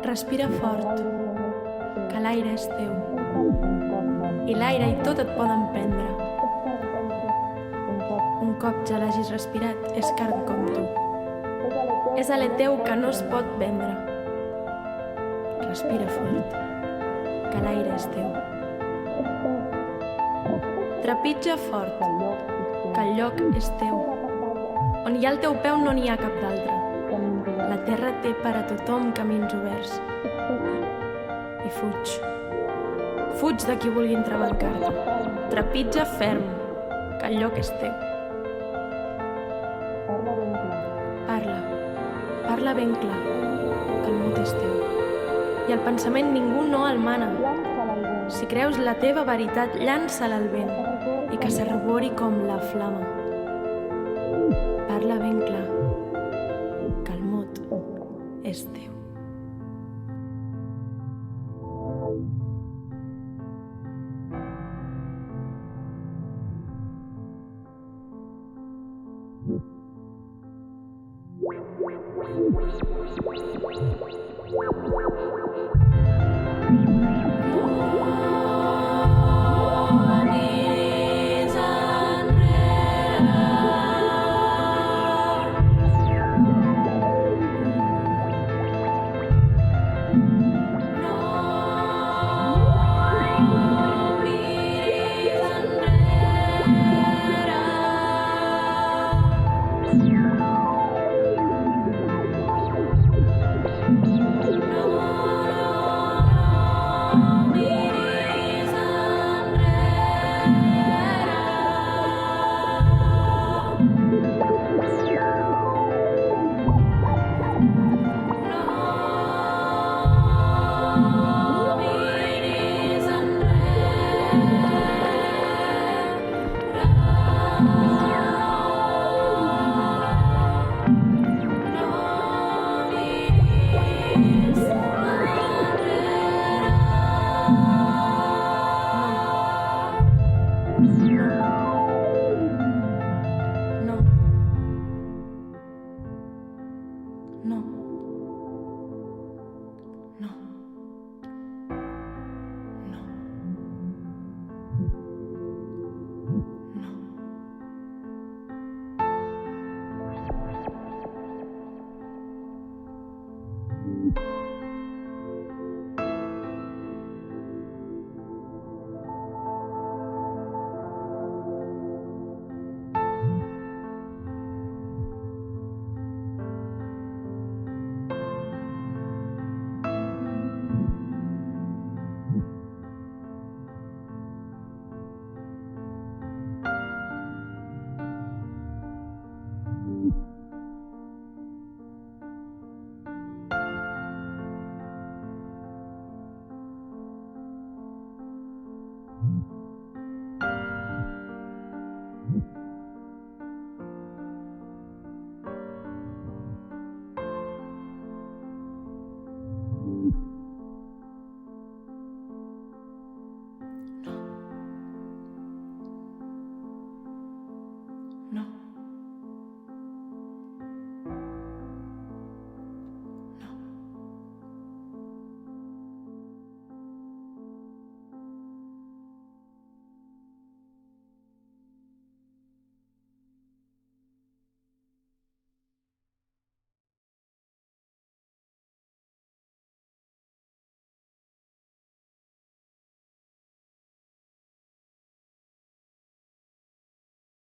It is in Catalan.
Respira fort, que l'aire és teu. I l'aire i tot et poden prendre. Un cop ja l'hagis respirat, és carn com tu. És alè teu que no es pot vendre. Respira fort, que l'aire és teu. Trepitja fort, que el lloc és teu. On hi ha el teu peu no n'hi ha cap d'altre. La terra té per a tothom camins oberts. I fuig. Fuig de qui vulgui entrebancar-te. Trepitja ferm, que el lloc és teu. Parla ben clar, que el mot és teu. I el pensament ningú no el mana. Si creus la teva veritat, llança-la al vent i que s'arbori com la flama. Parla ben clar, que el mot és teu. No.